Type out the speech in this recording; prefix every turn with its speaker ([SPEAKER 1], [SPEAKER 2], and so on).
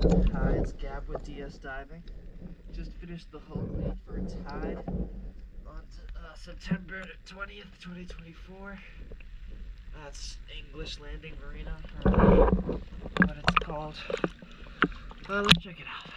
[SPEAKER 1] Hi, it's Gab with DS Diving. Just finished the hull clean for Tide on September 20th, 2024. That's English Landing Marina, or what it's called. Let's check it out.